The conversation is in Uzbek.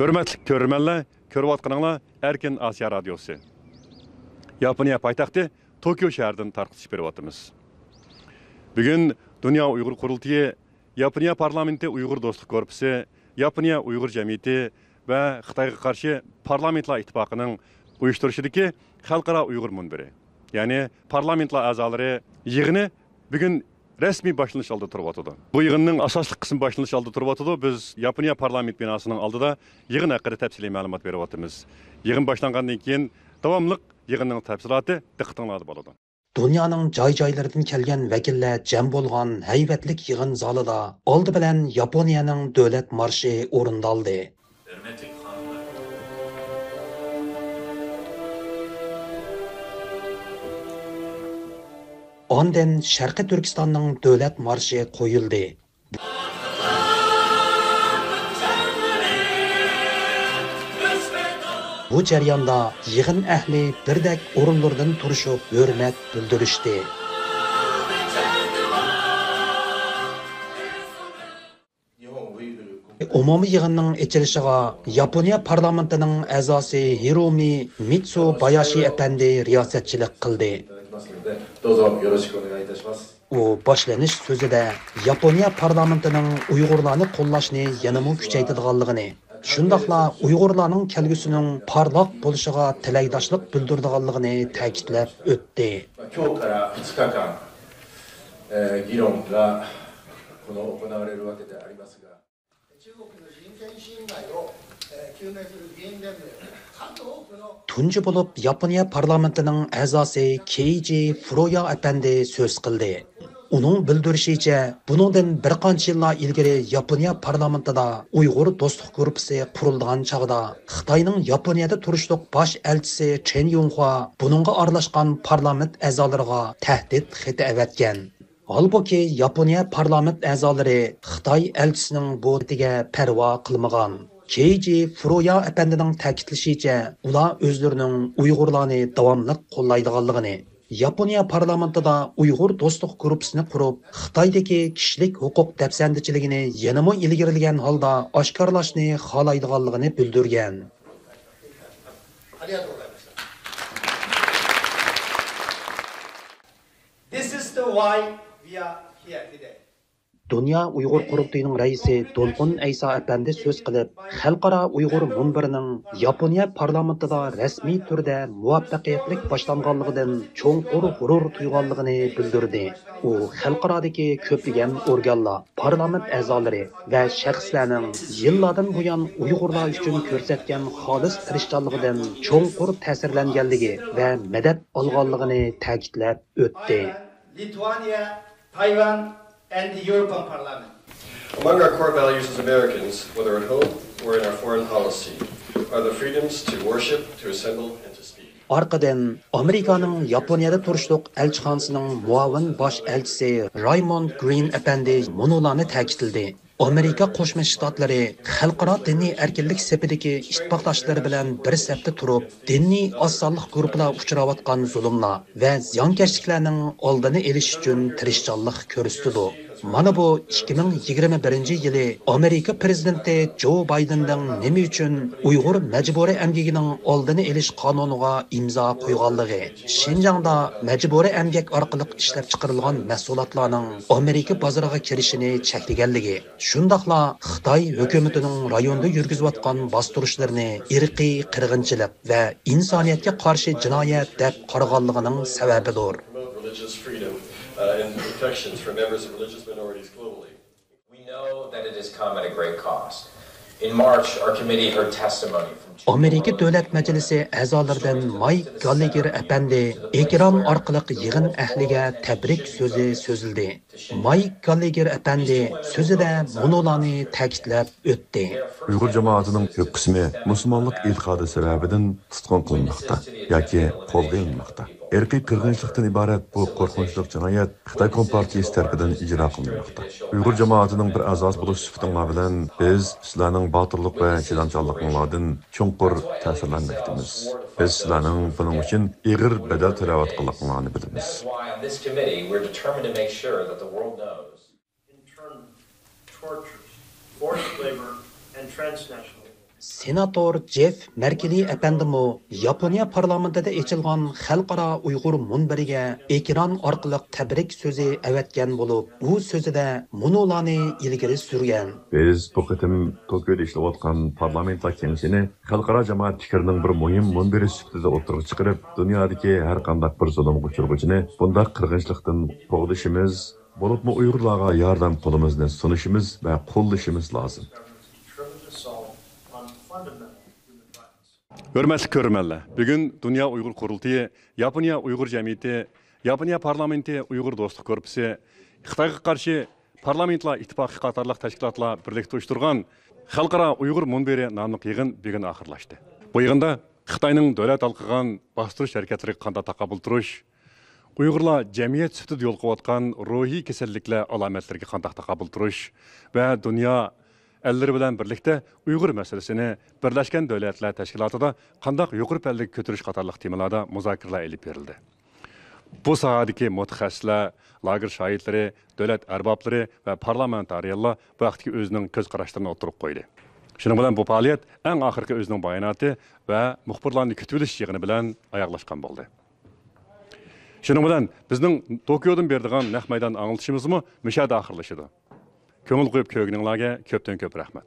Hürmetli körmenler, körüvatqanыңlar Erkin Asya Radyosu. Yaponiya paytaxtı Tokyo şəhərindən tarqıtış beriyatımız. Bugün Dünya Uyghur Qurultayı, Yaponiya Parlamenti Uyghur Dostluq Korpusu, Yaponiya Uyghur Cemiyeti ve Xitayga qarşı Parlamentlar İttifaqının uyuşturuşidagi Xalqaro Uyghur Munbiri. Yani parlamentlar a'zolari yig'ini bugün resmi başlanış aldı turbatıdı. Bu yığının asaslı kısım başlanış aldı turbatıdı. Biz Yaponiya parlament binasının aldıda yığın hakkında tepsili malumat verivatımız. Yığın başlanğandan keyin davamlıq yığının tepsilatı diqqətinizdə болады. Dünyanın joy-joylaridan kelgan vakillar jam bo'lgan haybatlik yig'in zalida oldi bilan Yaponiyaning davlat marshi o'rindaldi. Ondan Sharqiy Turkistonning davlat marshi qo'yildi. Bu jarayonda yig'in ahli birdek o'rinlardan turishib hurmat bildirishdi. Umumiy yig'inning ichilishiga Yaponiya parlamentining a'zosi Hiromi Mitsubayashi apandi riyosatchilik qildi. U boshlanish so'zida Yaponiya parlamentining Uyg'urlarni qo'llashni yanada kuchaytirganligini, shundaqla Uyg'urlarning kelgusining parlaq bo'lishiga tilakdoshlik bildirganligini ta'kidlab o'tdi. Tunji bo'lib Yaponiya parlamentining a'zosi Keiji Furuya apandi so'z qildi. Uning bildirishicha, buningdan bir qancha yillar ilgari Yaponiya parlamentida Uyg'ur do'stlik guruhi qurilgan chog'da Xitoyning Yaponiyada turishliq bosh elchisi Chen Yonghua buningga aralashgan parlament a'zolariga tahdid xati avatgan. Halbuki Yaponiya parlament a'zolari Xitoy elchisining bu etiga parvo qilmagan. Keiji Furuya apandining ta'kidlashicha, ular o'zlarining Uyg'urlarni davomli qo'llaydiganligini, Yaponiya parlamentida Uyg'ur do'stlik guruhisini qurib, Xitoydagi kishilik huquq dafsandichiligini yanada ilgarilgan holda oshkorlashni xohlaydiganligini bildirgan. This is the why we are here today. Dünya Uyghur Qurultayının raisi Dolqun Aysa apandi so'z qilib, Xalqaro Uyg'ur munbirining Yaponiya parlamentida rasmiy turda muvaffaqiyatli boshlanganligidan cho'nqur g'urur tuyganligini bildirdi. U xalqarodagi ko'plagan organlar, parlament a'zolari va shaxslarning yillardan buyon Uyg'urlar uchun ko'rsatgan xolis tirishchanligidan cho'nqur ta'sirlanganligi va madad olganligini ta'kidlab o'tdi. Lithuania, Taiwan and the European Parliament. Among our core values as Americans, whether at home or in our foreign policy, are the freedoms to worship, to assemble and to speak. Arqadan Amerikaning Yaponiyada turishliq elchixonasining muavin bosh elchisi Raymond Green apandi munolarni ta'kidladi. Amerika Qo'shma Shtatlari xalqaro diniy erkinlik sepidagi ittifoqdoshlari bilan bir safda turib, diniy osonlik guruhlar uchrayotgan zulmlar va ziyonkashliklarning oldini olish uchun tirishchanlik ko'rsatdi. Mana bu 2021-yili Amerika prezidenti Joe Bidenning nima uchun Uyg'ur majburiy emgagining oldini olish qonuniga imzo qo'yganligi, Xinjiangda majburiy emgak orqali ishlab chiqarilgan mahsulotlarning Amerika bozoriga kirishini cheklaganligi, shundaqla Xitoy hukumatining rayonda yurgizayotgan bostirishlarini irqiy qirg'inchilik va insoniyatga qarshi jinoyat deb qaraganligining sababidir. And protections for members of religious minorities globally. We know that it has come at a great cost. In March, our committee heard testimony from Amerika Davlat Majlisi a'zolaridan Mike Gallagher apandi ekran orqali yig'in ahliga tabrik so'zi so'zildi. Mike Gallagher apandi so'zida munolarni ta'kidlab o'tdi. Uyg'ur jamoatining ko'p qismi musulmonlik e'tiqodi sababidan tutqun qilinmoqda yoki qo'lga olinmoqda. Erkiy qirg'inchilikdan iborat bu qo'rqinchli jinoyat Xitoy Kompartiyasi tomonidan ijro qilinmoqda. Uyg'ur jamoatining bir a'zosi bo'lish sifatinglar bilan biz sizlarning botirlik va chidamchanliklaringlardan cho'nqur ta'sirlanmoqdamiz. Biz sizlarning buning uchun ig'ir badal to'layotganliklaringizni bilamiz. Internment, tortures, forced labor and transnational. Senator Jeff Merkeli әпәндімі Yaponiya parlamentida açılğan xalqaro Uyg'ur munbiriga ekran orqali tabrik so'zi avatgan bo'lib, u so'zida munolarni ilgari surgan. Biz bu qitim Tokyoda ishlayotgan parlamentlar kengashini xalqaro jamoat fikrining bir muhim munbiri sifatida o'tirib chiqarib, dunyodagi har qanday bir zulmga uchirg'uvchini bunda qirg'inchilikdan qo'g'dishimiz, bo'libmi Uyg'urlarga yordam qo'limizni sunishimiz va qo'llashimiz lozim. Hürmetli körmenler, bugün Dünya Uygur Kurultayı, Yaponiya Uygur Cemiyeti, Yaponiya Parlamenti Uygur Dostluk Korpusu, Xitayga karşı Parlamentlar İttifakı qatarlıq təşkilatlar birlikte uyuşturğan Xalqara Uygur Munbiri namlıq yığın bugün ahırlaştı. Bu yığında Xitayning dövlət alqıgan bastırış hareketleri qanda taqabul turuş, Uygurlar cemiyet sütüdü yol qovatqan ruhi kesellikler alametlerine qandaq taqabul turuş ve dünya elleri bilen birlikte Uygur meselesini Birleşken Devletler Teşkilatı'da qandaq yuqur pəllik kötürüş qatarlıq temalarda muzakirler elip verildi. Bu sahadaki mutaxassislar, lager şahitleri, devlet erbapları ve parlamentariyallar bu vaxtki özünün göz qarashlarını oturup koydu. Şunun bilen bu faaliyet en ahırki özünün bayanatı ve muxbirlarını kütübiliş yığını bilen ayaqlaşqan oldu. Şunun bilen bizning Tokyodan berdiğan naq maydan anılışımız mı müşahede ahırlaşıdı. Köngül qoyup köygüninglarga köpten köp rahmet.